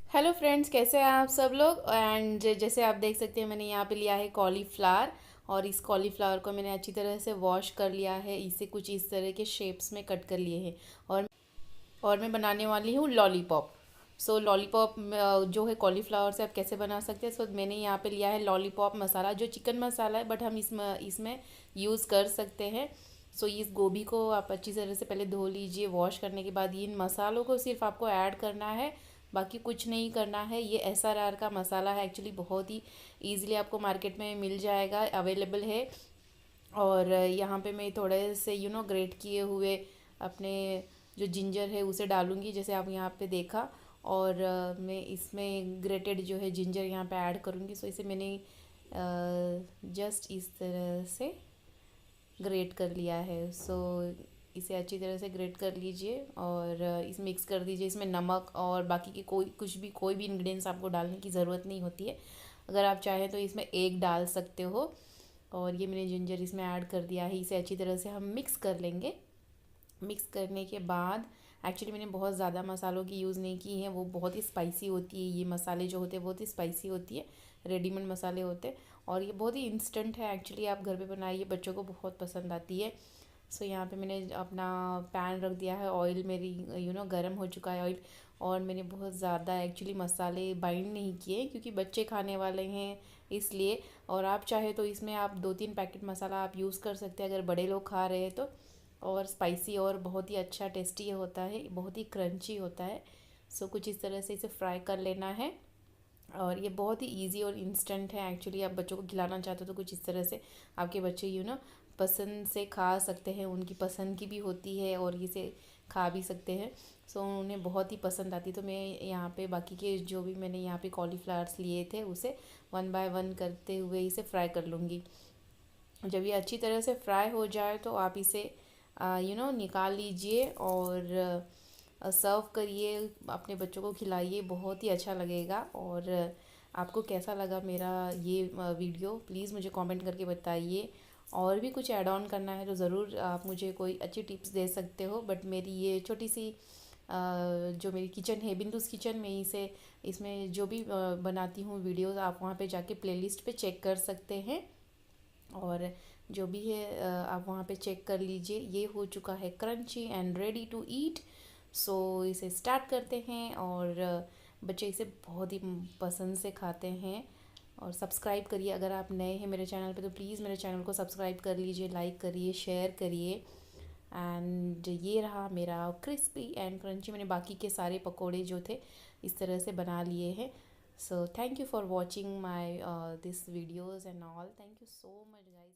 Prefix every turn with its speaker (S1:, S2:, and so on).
S1: Hello friends, कैसे हैं आप सब लोग। एंड जैसे आप देख सकते हैं, मैंने यहाँ पे लिया है कॉलीफ्लावर। और इस कॉलीफ्लावर को मैंने अच्छी तरह से वॉश कर लिया है। इसे कुछ इस तरह के शेप्स में कट कर लिए हैं। और और मैं बनाने वाली हूँ लॉलीपॉप। सो लॉलीपॉप जो है कॉलीफ्लावर से आप कैसे बना सकते हैं। सो मैंने यहाँ पे लिया है लॉलीपॉप मसाला, जो चिकन मसाला है, बट हम इसमें यूज़ कर सकते हैं। सो इस गोभी को आप अच्छी तरह से पहले धो लीजिए। वॉश करने के बाद इन मसालों को सिर्फ आपको ऐड करना है, बाकी कुछ नहीं करना है। ये SRR का मसाला है, एक्चुअली बहुत ही ईजिली आपको मार्केट में मिल जाएगा, अवेलेबल है। और यहाँ पे मैं थोड़े से ग्रेट किए हुए अपने जो जिंजर है उसे डालूँगी, जैसे आप यहाँ पे देखा। और मैं इसमें ग्रेटेड जो है जिंजर यहाँ पे ऐड करूँगी। सो इसे मैंने जस्ट इस तरह से ग्रेट कर लिया है। सो इसे अच्छी तरह से ग्रेट कर लीजिए और इस मिक्स कर दीजिए। इसमें नमक और बाकी की कोई भी इंग्रेडिएंट्स आपको डालने की ज़रूरत नहीं होती है। अगर आप चाहें तो इसमें एग डाल सकते हो। और ये मैंने जिंजर इसमें ऐड कर दिया है। इसे अच्छी तरह से हम मिक्स कर लेंगे। मिक्स करने के बाद एक्चुअली मैंने बहुत ज़्यादा मसालों की यूज़ नहीं की है, वो बहुत ही स्पाइसी होती है। ये मसाले जो होते हैं बहुत ही स्पाइसी होती है, रेडीमेड मसाले होते हैं। और ये बहुत ही इंस्टेंट है, एक्चुअली आप घर पे बनाइए, बच्चों को बहुत पसंद आती है। सो यहाँ पे मैंने अपना पैन रख दिया है। ऑयल मेरी गर्म हो चुका है ऑयल। और मैंने बहुत ज़्यादा एक्चुअली मसाले बाइंड नहीं किए, क्योंकि बच्चे खाने वाले हैं इसलिए। और आप चाहे तो इसमें आप 2-3 पैकेट मसाला आप यूज़ कर सकते हैं, अगर बड़े लोग खा रहे हैं तो। और स्पाइसी और बहुत ही अच्छा टेस्टी होता है, बहुत ही क्रंची होता है। सो कुछ इस तरह से इसे फ्राई कर लेना है। और ये बहुत ही इजी और इंस्टेंट है। एक्चुअली आप बच्चों को खिलाना चाहते हो तो कुछ इस तरह से आपके बच्चे पसंद से खा सकते हैं। उनकी पसंद की भी होती है और इसे खा भी सकते हैं। सो उन्हें बहुत ही पसंद आती। तो मैं यहाँ पे बाकी के जो भी मैंने यहाँ पे कॉलीफ्लावर्स लिए थे उसे 1 बाय 1 करते हुए इसे फ्राई कर लूँगी। जब ये अच्छी तरह से फ्राई हो जाए तो आप इसे निकाल लीजिए और सर्व करिए, अपने बच्चों को खिलाइए, बहुत ही अच्छा लगेगा। और आपको कैसा लगा मेरा ये वीडियो, प्लीज़ मुझे कमेंट करके बताइए। और भी कुछ ऐड ऑन करना है तो ज़रूर आप मुझे कोई अच्छी टिप्स दे सकते हो। बट मेरी ये छोटी सी जो मेरी किचन है, बिंदुस किचन में इसे इसमें जो भी बनाती हूँ वीडियोस, आप वहाँ पे जाके प्लेलिस्ट पे चेक कर सकते हैं। और जो भी है आप वहाँ पे चेक कर लीजिए। ये हो चुका है crunchy and ready to eat. So इसे स्टार्ट करते हैं। और बच्चे इसे बहुत ही पसंद से खाते हैं। और सब्सक्राइब करिए, अगर आप नए हैं मेरे चैनल पे तो प्लीज़ मेरे चैनल को सब्सक्राइब कर लीजिए, लाइक करिए, शेयर करिए। एंड ये रहा मेरा क्रिस्पी एंड क्रंची। मैंने बाकी के सारे पकोड़े जो थे इस तरह से बना लिए हैं। So thank you for watching my this videos and all. Thank you so much guys.